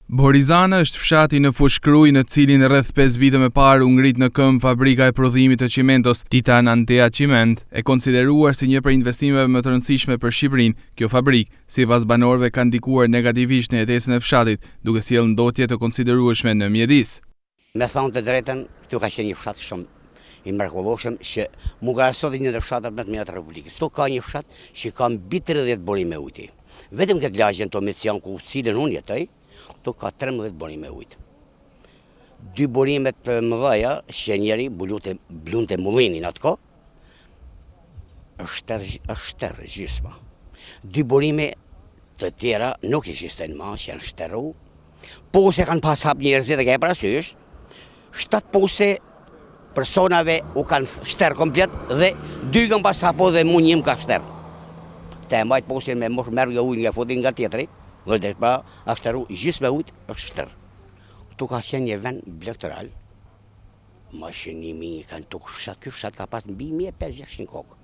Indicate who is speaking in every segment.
Speaker 1: Borizana është fshati në Fushkruj në cilin rreth 5 vite më parë u ngrit në këmbë fabrika e prodhimit të qimentos Titan Antea Ciment, e konsideruar si një prej investimeve më të rëndësishme për Shqipërinë. Kjo fabrikë, sipas banorëve, ka ndikuar negativisht në jetesën e fshatit, duke sjellë ndotje të konsiderueshme në mjedis.
Speaker 2: Me thonë të drejtën, këtu ka qenë një fshat shumë i mrekullueshëm që mu ka sot një ndër fshatat më të mira të Republikës. Këtu ka një fshat që ka mbi 30 burime ujiti. Vetëm këtë lagjen Tomician ku cilën unë jetoj, këtu ka 13 burime ujit. 2 burimet të mëdha që njeri blunte mullinin atë kohë, është tërë gjysma. 2 burime të tjera nuk ekzistojnë më, që janë shtërru. Pose kanë pas hap njerëzit e ka e parasysh, 7 pose personave u kanë shterë komplet dhe 2 kanë pas hapo dhe mu njëm ka shterë. Te majtë posin me mosh merë nga ujnë nga fotin nga tjetëri, dhe pa a shtëru gjithë me ujtë është shtërë. Këtu ka qenë një vend blektoral, mashinimi kanë tukë fshat, kjo fshat ka pas mbi 1500 kokë.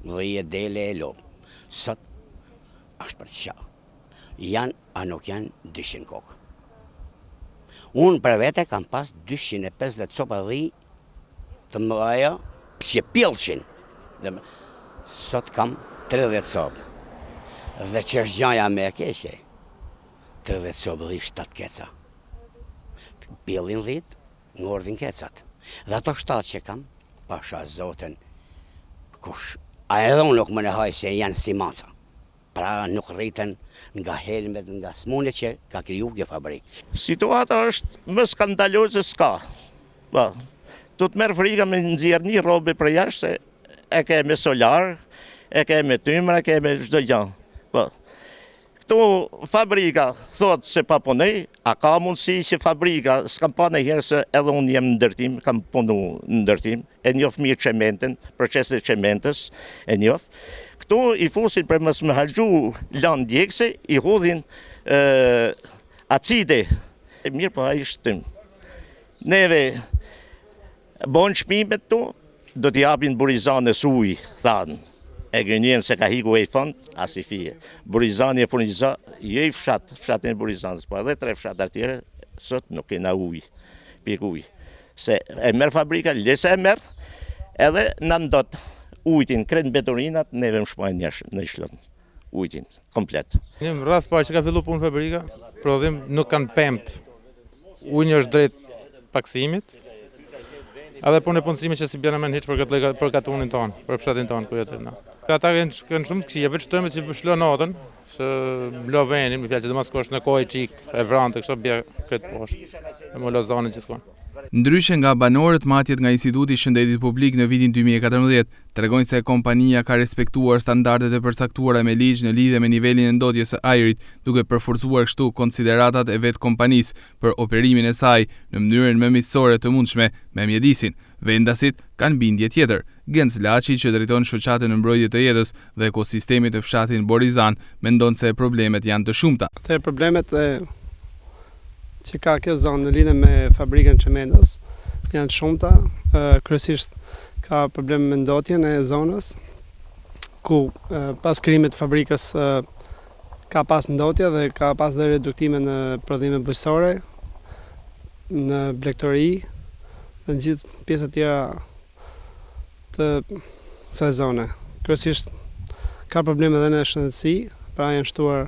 Speaker 2: Dhe je dele e lopë. Sot është për të qa. Janë a nuk janë 200 kokë. Unë për vete kam pas 250 copa dhi të mëdhaja që pjellqin. Sot kam 30 copë. Dhe që është gjaja me e keqe, 30 copë dhi 7 keca. Pjellin 10, ngordin kecat. Dhe ato 7 që kam, pasha zoten, kush, a edhe unë nuk më në haj se janë si maca. Pra nuk rriten nga helmet, nga smune që ka kriju kjo fabrikë.
Speaker 3: Situata është më skandaloze s'ka. Tu të merë frika me nëzirë një robe për jashtë, se e ke me solar, e ke me tymra, e ke me çdo gjë. Këtu fabrika thot se pa punej, a ka mundësi që fabrika, s'kam pa në herë se edhe unë jem në ndërtim, kam punu në ndërtim, e njof mirë qementin, procesin e qementës, e njof. Këtu i fusin për mësë më halgju lanë djekse, i hudhin acide. E mirë po a i shtim. Neve bon shpimet tu, do t'i japin Borizanës ujë, thanë. E gënjen se ka hiku e i fond, as i fije. Borizani e furniza, je i fshatin e Borizanës, po edhe 3 fshat artire, sot nuk kena ujë, pik ujë. Se e merë fabrika, lese e merë, edhe në ndot ujtin, kretë betoninat, neve më shpojnë në ishlon, ujtin, komplet.
Speaker 4: Një rrath parë që ka fillu punë fabrika, prodhim nuk kanë pemt. Ujnë është drejt paksimit, edhe punë e punësimit që si bjene me në hiqë për këtë unin tonë, për pshatin tonë ku jetë na. Ata kanë shumë të këqia, veç tëme që shlo natën, që mlo venin, më fjallë që dhe mas kosh në kohë qik, e vrante, kështë bje këtë poshtë, e më lozanin gjithkonë.
Speaker 1: Ndryshe nga banorët, matjet nga Instituti i Shëndetit Publik në vitin 2014 tregojnë se kompania ka respektuar standardet e përcaktuara me ligj në lidhje me nivelin e ndotjes së ajrit, duke përforcuar kështu konsideratat e vetë kompanisë për operimin e saj në mënyrën më miqësore të mundshme me mjedisin. Vendasit kanë bindje tjetër. Genc Laçi, që drejton shoqatën në mbrojtje të jetës dhe ekosistemit të fshatin Borizan, mendon se problemet janë të shumta.
Speaker 5: Problemet që ka kjo zonë në lidhje me fabrikën Çementos janë të shumta, kryesisht ka probleme me ndotjen e zonës, ku pas krijimit të fabrikës ka pas ndotje dhe ka pas dhe reduktime në prodhime bujqësore, në blegtori dhe në gjithë pjesët tjera të kësaj zone. Kryesisht ka probleme edhe në shëndetësi, pra janë shtuar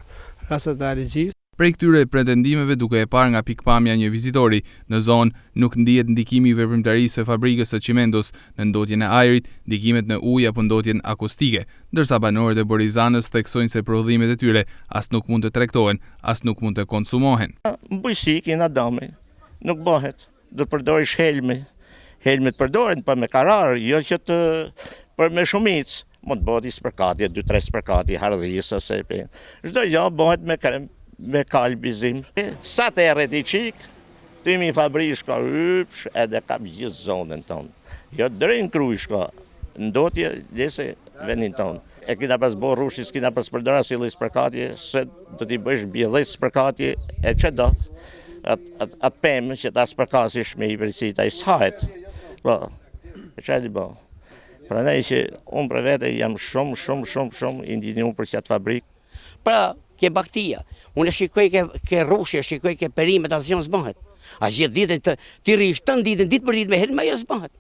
Speaker 5: rastet e alergjisë.
Speaker 1: Prej këtyre pretendimeve, duke e parë nga pikpamja një vizitori, në zonë nuk ndihet ndikimi i veprimtarisë së fabrikës së qimentos në ndotjen e ajrit, ndikimet në ujë apo ndotjen akustike, ndërsa banorët e Borizanës theksojnë se prodhimet e tyre as nuk mund të tregtohen, as nuk mund të konsumohen.
Speaker 3: Bujqësi kena dame, nuk bëhet, do të përdorish helme. Helmet përdoren pa me karar, jo që të për me shumicë, mund të bëhet i spërkatje, 2-3 spërkatje, hardhisë ose pe. Çdo gjë bëhet me krem, me kalbizim. Sa të erët i qik, të imi fabrish ka hypsh edhe ka gjithë zonën tonë. Jo drejnë kruj shka, ndotje lese venin tonë. E kina pas bo rushis, kina pas përdora si lë spërkatje, se do t'i bësh bjellës spërkatje, e që do, atë pëmë që ta spërkasish me i përësit, a i s'hajet. E që di bo. Pra ne që unë për vete jam shumë indinju për që atë fabrikë.
Speaker 2: Pra, ke baktia, Unë shikoj ke rrushje, shikoj ke perimet, asgjë s'bëhet. A gjithë ditën ti rrish tën ditën, ditë për ditë me helm, ajo s'bëhet.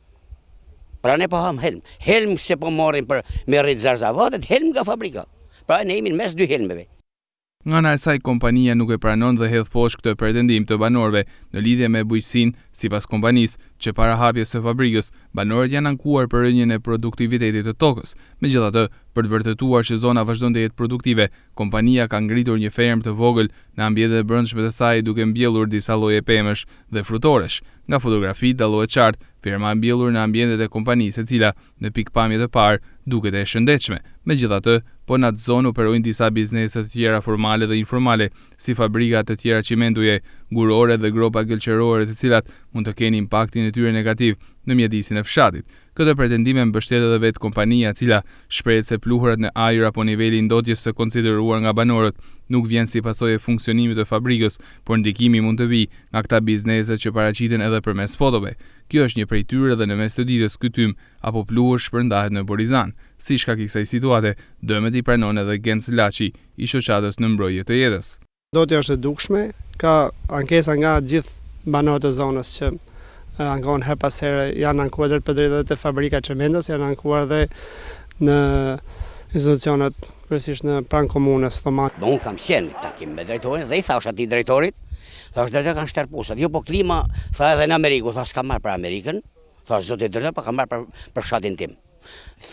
Speaker 2: Pra ne po ham helm. Helm se po marrin për me rrit zarzavatet, helm nga fabrika. Pra ne jemi në mes dy helmeve.
Speaker 1: Nga ana e saj, kompania nuk e pranon dhe hedh poshtë këtë pretendim të banorëve në lidhje me bujqësinë. Sipas kompanisë, që para hapjes së fabrikës, banorët janë ankuar për rënien e produktivitetit të tokës. Megjithatë, për të vërtetuar që zona vazhdon të jetë produktive, kompania ka ngritur një fermë të vogël në ambientet e brendshme të saj, duke mbjellur disa lloje pemësh dhe frutoresh. Nga fotografi dallohet qartë, firma e mbjellur në ambientet e kompanisë, e cila në pikpamje të parë duket e shëndetshme. Megjithatë, po në atë zonë operojnë disa biznese të tjera formale dhe informale, si fabrika të tjera qimentuje, gurore dhe gropa gëlqërore, të cilat mund të kenë impaktin e tyre negativ në mjedisin e fshatit. Këtë pretendime mbështet edhe vetë kompania, cila shprehet se pluhurat në ajër apo niveli i ndotjes së konsideruar nga banorët nuk vjen si pasojë e funksionimit të fabrikës, por ndikimi mund të vijë nga këta biznese që paraqiten edhe përmes fotove. Kjo është një prej tyre dhe në mes të ditës ky tym apo pluhur shpërndahet në Borizan. Si shkak i kësaj situate, dëmet i pranon edhe Genc Laçi, i shoqatës në mbrojtje të jetës.
Speaker 5: Ndotja është e dukshme, ka ankesa nga gjithë banorët e zonës që ankohen her pas here, janë ankuar drejt për drejt edhe te fabrika çementos, janë ankuar dhe në institucionet, kryesisht në pranë komunës Thomat.
Speaker 2: Unë kam qenë takim me drejtorin dhe i thash atij drejtorit, thash drejtori kanë shterpusat. Jo, po klima, tha edhe në Amerikë, thash s'ka marrë për Amerikën, thash zoti drejtor, pa ka marrë për fshatin tim.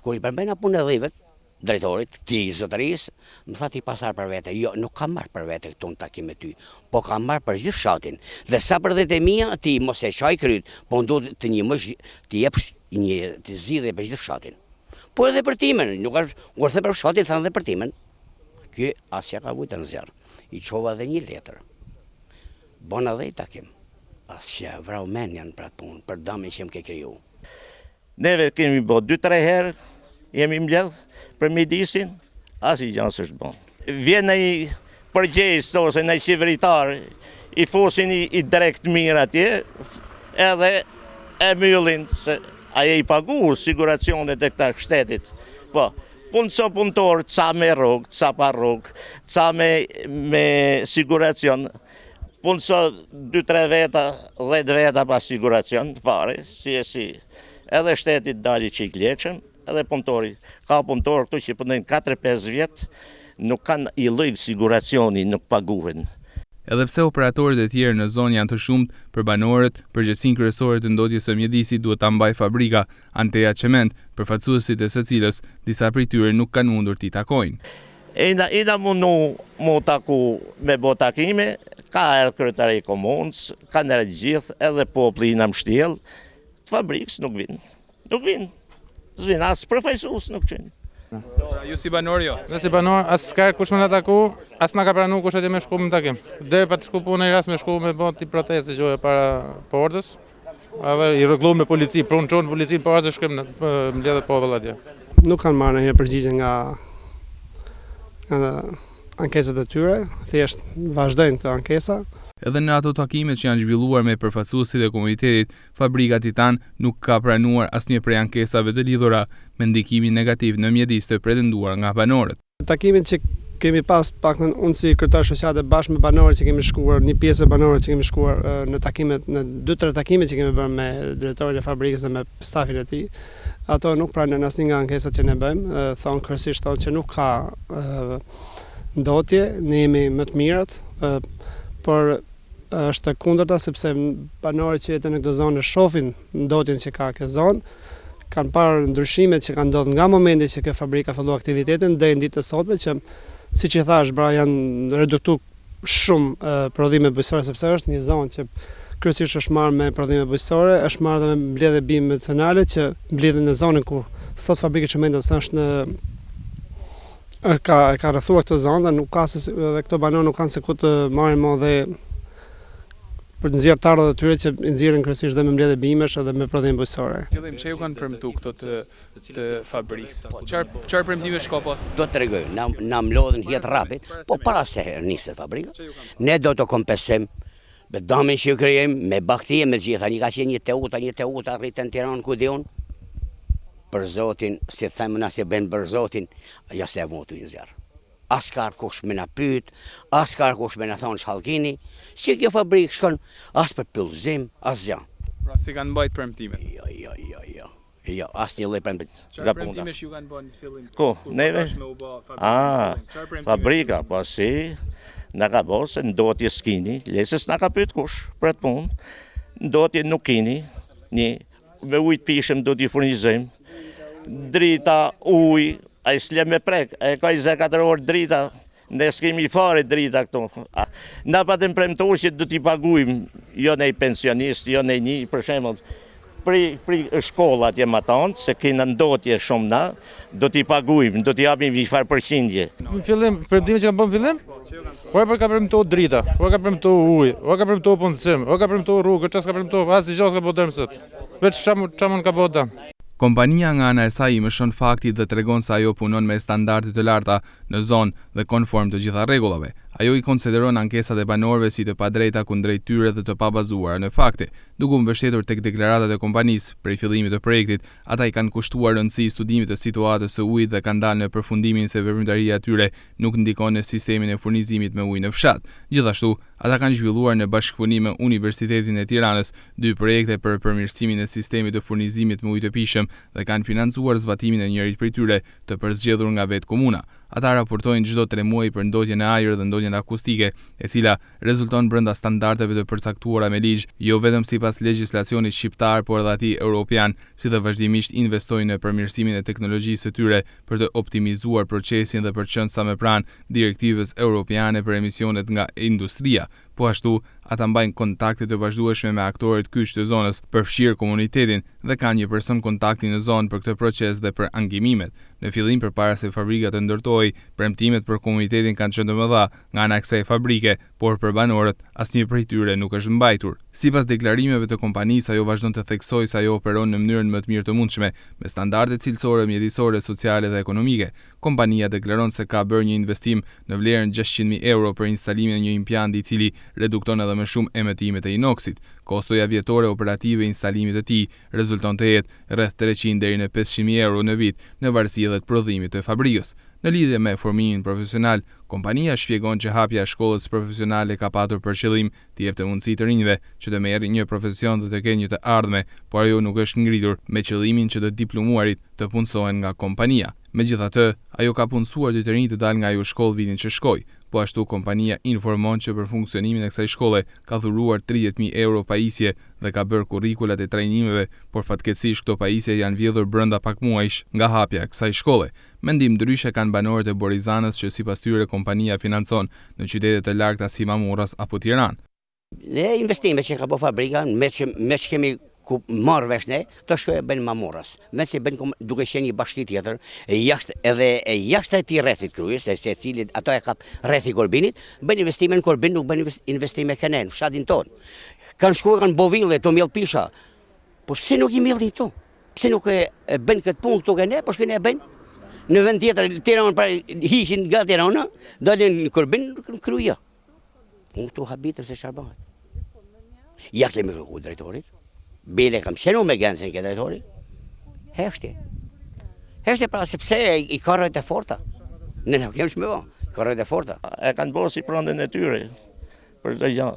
Speaker 2: Kur i përmbajna punë e dhivet, drejtorit, ti zotërisë, më tha ti pasar për vete. Jo, nuk kam marrë për vete këtu në takim me ty, po kam marrë për gjithë fshatin. Dhe sa për dhjetë e mia, ti mos e qaj kryt, po ndodh të njëmosh, ti jepsh të zgjidhje për gjithë fshatin. Po edhe për timen, nuk është, kur the për fshatin, thanë dhe për timen. Ky asja ka vujtë në zjarë. I qova dhe një letër. Bona dhe i takim. Asja vrau men janë për atë punë, për damin që më ke kriju.
Speaker 3: Neve kemi bo 2-3 herë, jemi mbledh për mjedisin, asë i gjanë së është bon. Vjen në i përgjes ose në i qeveritar, i fosin i drekt mirë atje, edhe e myllin, se aje i pagur siguracionet e këta shtetit. Po, punë co punëtor, ca me rogë, ca pa rogë, ca me siguracion, punë co 2-3 veta, 10 veta pa siguracion, fare, si e si. Edhe shtetit dali që i kleqëm, edhe punëtori. Ka punëtor këtu që punojnë 4-5 vjetë, nuk kanë i lloj siguracioni, nuk paguhen.
Speaker 1: Edhe pse operatorët e tjerë në zonë janë të shumt, për banorët, përgjegjësinë kryesore të ndotjes së mjedisit duhet ta mbajë fabrika Antea Cement, përfaqësuesit e së cilës disa prej tyre nuk kanë mundur t'i takojnë.
Speaker 3: Ina mundu mu taku me bo takime, ka erdhë kryetari i komunës, kanë erdhë gjithë, edhe populli na mbështjell, të fabrikës nuk vinë. Nuk vinë. Zvinë, asë përfaqësues nuk qenë.
Speaker 1: Ju si banor jo?
Speaker 4: Ne si banor, as s'ka kush me na taku, as na ka pranu kush e me shku me takim. Deri pa të shku punë rast me shku me bë protestë që para portës. Edhe i rregulluar me polici, pron çon policin para se shkrim në mbledhë popull atje.
Speaker 5: Nuk kanë marrë ndonjë përgjigje nga ankesat e tyre, thjesht vazhdojnë këto ankesa.
Speaker 1: Edhe në ato takime që janë zhvilluar me përfaqësuesit e komunitetit, fabrika Titan nuk ka pranuar asnjë prej ankesave të lidhura me ndikimin negativ në mjedis të pretenduar nga banorët.
Speaker 5: Takimin që kemi pas paktën unë si kryetar shoqate bashkë me banorët që kemi shkuar, një pjesë e banorët që kemi shkuar në takimet, në 2-3 takime që kemi bërë me drejtorin e fabrikës dhe me stafin e tij, ato nuk pranojnë asnjë nga ankesat që ne bëjmë, thonë kryesisht thonë që nuk ka ndotje, ne jemi më të mirët, por është e kundërta sepse banorët që jetojnë në këtë zonë shohin ndotjen që ka kjo zonë, kanë parë ndryshimet që kanë ndodhur nga momenti që kjo fabrika filloi aktivitetin deri në ditën e sotme, që siç i thash, janë reduktuar shumë prodhime bujqësore, sepse është një zonë që kryesisht është marrë me prodhime bujqësore, është marrë dhe me mbledhje bime medicinale që mbledhen në zonën ku sot fabrika çementos është në ka rrethuar këtë zonë dhe nuk ka se dhe këto banorë nuk kanë se ku të marrin më dhe për të nxjerrë tarrat e tyre që nxjerrin kryesisht dhe me mbledhje bimesh edhe me prodhime bujqësore.
Speaker 1: Fillim çe ju kanë premtu këto të fabrikës. Çfarë premtimesh ka pas?
Speaker 2: Do të tregoj, na mlodhen hjet rapid, po para se nisë fabrika, ne do të kompensojmë me damin që krijojmë, me baktie, me gjitha. Një ka qenë një teuta rritën Tiranë ku diun. Për Zotin, si them na se bën për Zotin, ja se votu i zjarr. as ka kush me na pyet, as ka kush me na thonë ç'hallkini, si kjo fabrikë shkon as për pyllëzim, as gjë.
Speaker 1: Pra si kanë mbajt premtimet.
Speaker 2: Jo, asnjë lloj premtimi.
Speaker 1: Çfarë premtimesh ju kanë bën në fillim?
Speaker 3: Neve? Fabrika, po si, na ka bo se ndotje s'kini, lesës na ka pyet kush për atë punë, ndotje nuk kini, me ujtë pishëm do t'i furnizojmë, drita, ujë, a i s'le me prek, a i ka 24 orë drita, ne s'kemi fare drita këto. Na pa të mpremtuar që do t'i pagujmë, jo nej pensionist, jo nej një, për shembull, pri shkollat jem atonë, se kena ndotje shumë na, do t'i pagujmë, do t'i japim një farë përqindje.
Speaker 4: Në fillim, premtime që kanë bën fillim? Po ka premtuar drita, po ka premtuar ujë, po ka premtuar punësim, po ka premtuar rrugë, çfarë ka premtuar, asnjë gjë s'ka bërë dëm sot. Veç çamon ka bërë dëm.
Speaker 1: Kompania nga ana e saj i mëson fakti dhe tregon se ajo punon me standarde të larta në zonë dhe konform të gjitha rregullave. Ajo i konsideron ankesat e banorëve si të padrejta kundrejt tyre dhe të pabazuara në fakte. Duke u mbështetur tek deklaratat e kompanisë prej fillimit të projektit, ata i kanë kushtuar rëndësi studimit të situatës së ujit dhe kanë dalë në përfundimin se veprimtaria e tyre nuk ndikon në sistemin e furnizimit me ujë në fshat. Gjithashtu, ata kanë zhvilluar në bashkëpunim me Universitetin e Tiranës 2 projekte për përmirësimin e sistemit të furnizimit me ujë të pishëm dhe kanë financuar zbatimin e njërit prej tyre të përzgjedhur nga vetë komuna. Ata raportojnë çdo 3 muaj për ndotjen e ajrit dhe ndotjen akustike, e cila rezulton brenda standardeve të përcaktuara me ligj, jo vetëm sipas legjislacionit shqiptar, por edhe atij europian, si dhe vazhdimisht investojnë në përmirësimin e teknologjisë së tyre për të optimizuar procesin dhe për të qenë sa më pranë direktivës europiane për emisionet nga industria. Po ashtu, ata mbajnë kontakte të vazhdueshme me aktorët kyç të zonës, përfshirë komunitetin dhe kanë një person kontakti në zonë për këtë proces dhe për angimimet. Në fillim, përpara se fabrika të ndërtohej, premtimet për komunitetin kanë qenë të mëdha nga ana e kësaj fabrike, por për banorët asnjë prej tyre nuk është mbajtur. Sipas deklarimeve të kompanisë, ajo vazhdon të theksojë se ajo operon në mënyrën më të mirë të mundshme, me standarde cilësore, mjedisore, sociale dhe ekonomike. Kompania deklaron se ka bërë një investim në vlerën 600.000 euro për instalimin e një impianti i cili redukton edhe më shumë emetimet e inoksit. Kostoja vjetore operative e instalimit të tij rezulton të jetë rreth 300 deri në 500.000 euro në vit, në varësi edhe të prodhimit të fabrikës. Në lidhje me formimin profesional, kompania shpjegon që hapja e shkollës profesionale ka patur për qëllim të jepte mundësi të rinjve që të merrin një profesion dhe të kenë një të ardhme, por ajo nuk është ngritur me qëllimin që të diplomuarit të punësohen nga kompania. Megjithatë, ajo ka punësuar dy të rinj të dalë nga ajo shkollë vitin që shkoi. Po ashtu, kompania informon që për funksionimin e kësaj shkolle ka dhuruar 30.000 euro pajisje dhe ka bërë kurrikulat e trajnimeve, por fatkeqësisht këto pajisje janë vjedhur brenda pak muajsh nga hapja e kësaj shkolle. Mendim ndryshe kanë banorët e Borizanës që sipas tyre kompania financon në qytete të largëta si Mamurras apo Tiranë.
Speaker 2: Ne investimet që ka bërë fabrika, me që kemi ku marrë vesh ne, të shkoj e bëjnë Mamurras. Me që bëjnë duke qenë një bashki tjetër, jashtë e ti rrethit kryes, se cilit ato e kap rrethi Korbinit, bëjnë investime në Korbin, nuk bëjnë investime kënen, fshatin tonë. Kanë shkuar, kanë boville, të mjell pisha. Po pse nuk i mjellin to? Pse nuk e bëjnë këtë punë këtu këne, po shkën e bëjnë? Në vend tjetër, Tiranë para hiqin nga Tirana, dalin në Korbin, në kryja. Unë këtu habitër se çfarë bëhet. Ja kemi kërku drejtorit. Bile kam qenu me gensin ke drejtori. Heshti pra sepse i karrojt e forta. Ne nuk kemë shme karrojt e forta.
Speaker 3: E kanë bërë si prandën e tyre, për çdo gjë.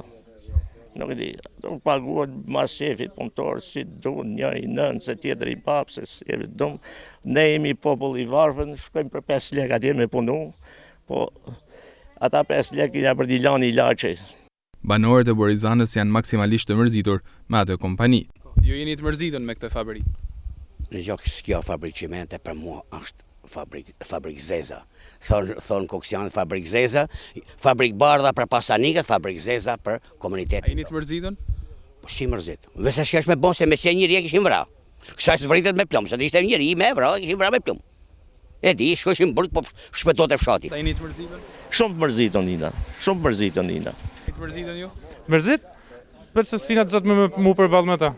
Speaker 3: Nuk e di, do paguat mas shefit punëtor, si du, njëri nën, se tjetër i pap, se dum. Ne jemi popull i varfën, shkojmë për 5 lek atje me punu, po ata 5 lek i për t'i lanë ilaçe.
Speaker 1: Banorët e Borizanës janë maksimalisht të mërzitur me atë kompani. Ju jeni të mërzitur me këtë fabrikë?
Speaker 2: Në gjokë s'kjo fabrikë qimente për mua është fabrikë zeza. Thonë Koksian fabrikë zeza, fabrikë bardha për pasanikët, fabrikë zeza për komunitetin.
Speaker 1: A jeni të mërzitur?
Speaker 2: Po si mërzit. Vese shkesh me bon se me qenë njëri e kishim vra. Kësaj së vritet me plumë, se të ishte njëri me vra, kishim vra me plumë. E di, shkoshim burg, po shpetot e fshati.
Speaker 1: A jeni të mërzitur?
Speaker 3: Shumë të mërzitur nina, shumë të mërzitur nina.
Speaker 1: Të mërzitën ju?
Speaker 4: Mërzit? Përse si na të zotë mu përballë me ta.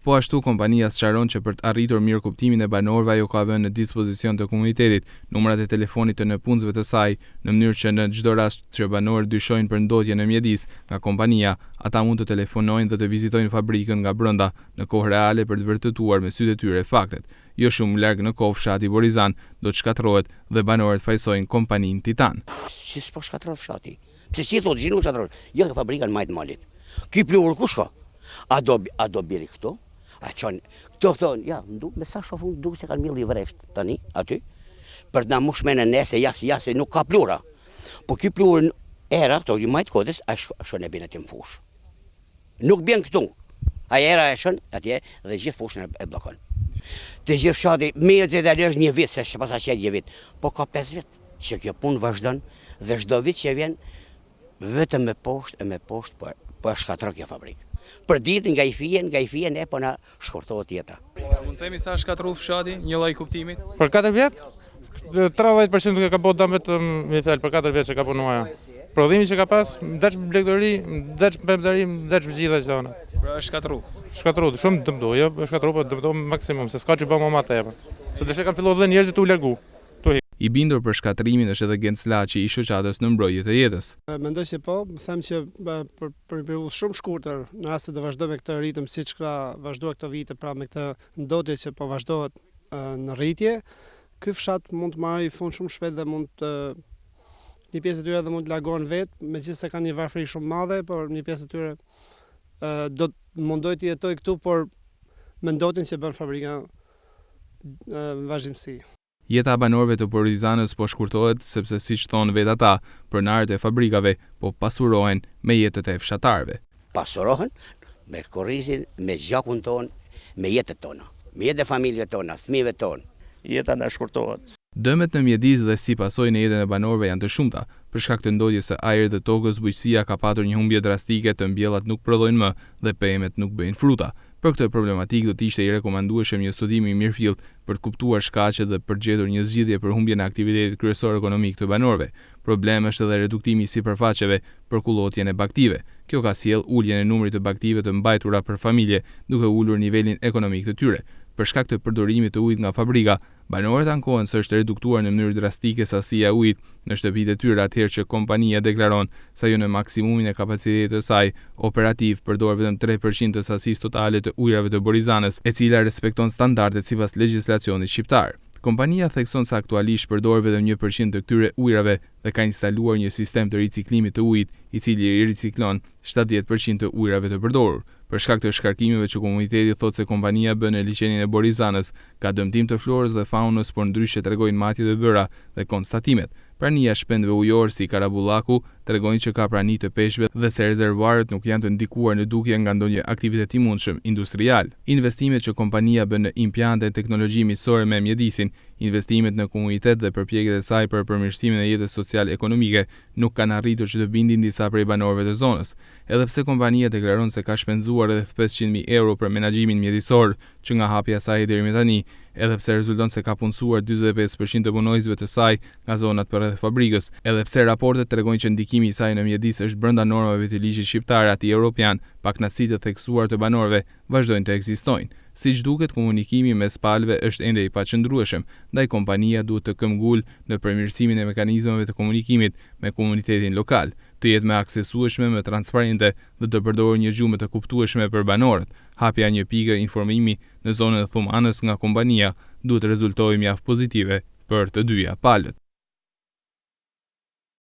Speaker 1: Po ashtu, kompania sqaron që për të arritur mirë kuptimin e banorëve, ajo ka vënë në dispozicion të komunitetit numrat e telefonit të nëpunësve të saj, në mënyrë që në çdo rast që banorët dyshojnë për ndotje në mjedis nga kompania, ata mund të telefonojnë dhe të vizitojnë fabrikën nga brenda në kohë reale për të vërtetuar me sytë e tyre faktet. jo shumë larg në kohë fshati Borizan do të shkatërrohet dhe banorët fajsojnë kompaninë Titan.
Speaker 2: Si s'po shkatërrohet fshati? Pse si thotë, nuk shkatërrohet? Jo ke fabrika në majtë malit. Ky plur ku shko? A do biri këto? A çon këto thonë, ja, me sa shofun duke se kanë milli vresht tani aty. Për të na mushmenën nese jasë nuk ka plura. Po ky plur era këto i majtë kodës a shon e bën aty në fush. Nuk bën këtu. A era e shon atje dhe gjithë fushën e bllokon. Të gjithë fshati mirë të dalësh një vit se pas asaj një vit, po ka 5 vjet që kjo punë vazhdon dhe çdo vit që vjen vetëm me poshtë po shkatërron kjo fabrikë. Për ditë nga i fije ne po na shkurtohet jeta.
Speaker 1: Mund të themi sa shkatërrua fshati, një lloj kuptimit?
Speaker 4: Për 4 vjet, 30% ka bërë dëm vetëm Mitel për 4 vjet që ka punuar. Prodhimi që ka pas, dash blegdori, dash pemdari, dash gjitha zona.
Speaker 1: Pra është
Speaker 4: Shkatërru, shumë dëmdo, jo shkatërru, po dëmdo maksimum, se s'ka që bë më tepër. Se deshe kanë filluar dhe njerëzit u largu.
Speaker 1: I bindur për shkatërimin është edhe Genc Laçi i shoqatës në mbrojtje të jetës.
Speaker 5: Mendoj se po, them që për periudhë shumë shkurtër, në rast se do vazhdoj me këtë ritëm siç ka vazhduar këto vite, pra me këtë ndodhje që po vazhdohet në rritje, ky fshat mund të marrë fund shumë shpejt dhe një pjesë e tyre dhe mund të largohen vetë, megjithëse kanë një varfëri shumë madhe, por një pjesë e tyre do të mundoj të jetoj këtu, por me ndotjen që bën fabrika në vazhdimsi.
Speaker 1: Jeta banorëve të Borizanës po shkurtohet sepse siç thonë vetë ata, pronarët e fabrikave po pasurohen me jetët e fshatarëve.
Speaker 2: Pasurohen me korrizin, me gjakun ton, me jetët tona, me jetën e familjeve tona, fëmijëve tonë.
Speaker 3: Jeta na shkurtohet.
Speaker 1: Dëmet në mjedis dhe si pasojë në jetën e banorëve janë të shumta. Për shkak të ndodhjes së ajrit dhe tokës, bujqësia ka patur një humbje drastike, të mbjellat nuk prodhojnë më dhe pemet nuk bëjnë fruta. Për këtë problematikë do të ishte i rekomandueshëm një studim i mirëfillt për të kuptuar shkaqet dhe për gjetur një zgjidhje për humbjen e aktivitetit kryesor ekonomik të banorëve. Problem është edhe reduktimi i sipërfaqeve për kullotjen e baktive. Kjo ka sjell uljen e numrit të baktive të mbajtura për familje, duke ulur nivelin ekonomik të tyre. Për shkak të përdorimit të ujit nga fabrika, banorët ankohen se është reduktuar në mënyrë drastike sasia e ujit në shtëpitë e tyre atëherë që kompania deklaron se ajo në maksimumin e kapacitetit të saj operativ përdor vetëm 3% të sasisë totale të ujrave të Borizanës, e cila respekton standardet sipas legjislacionit shqiptar. Kompania thekson se aktualisht përdor vetëm 1% të këtyre ujrave dhe ka instaluar një sistem të riciklimit të ujit, i cili riciklon 70% të ujrave të përdorur. Për shkak të shkarkimeve që komuniteti thotë se kompania bën në liçenin e Borizanës, ka dëmtim të florës dhe faunës, por ndryshe tregojnë matjet e bëra dhe konstatimet. Prania shpendëve ujor si Karabullaku tregojnë që ka prani të peshqve dhe se rezervuarët nuk janë të ndikuar në dukje nga ndonjë aktivitet i mundshëm industrial. Investimet që kompania bën në implante e teknologji miqësore me mjedisin, investimet në komunitet dhe përpjekjet e saj për përmirësimin e jetës social-ekonomike nuk kanë arritur që të bindin disa prej banorëve të zonës. Edhe pse kompania deklaron se ka shpenzuar rreth 500.000 euro për menaxhimin mjedisor, që nga hapja e saj deri më tani, edhe pse rezulton se ka punësuar 45% të punojësve të saj nga zonat përreth fabrikës, edhe pse raportet tregojnë që ndikimi i saj në mjedis është brenda normave të ligjit shqiptar aty evropian, pakënaqësitë të theksuar të banorëve vazhdojnë të ekzistojnë. Siç duket, komunikimi mes palëve është ende i paqëndrueshëm, ndaj kompania duhet të këmbgul në përmirësimin e mekanizmave të komunikimit me komunitetin lokal, të jetë më aksesueshme, më transparente dhe të përdorë një gjuhë më të kuptueshme për banorët. Hapja një pikë informimi në zonën e Thumanës nga kompania duhet të rezultojë mjaft pozitive për të dyja palët.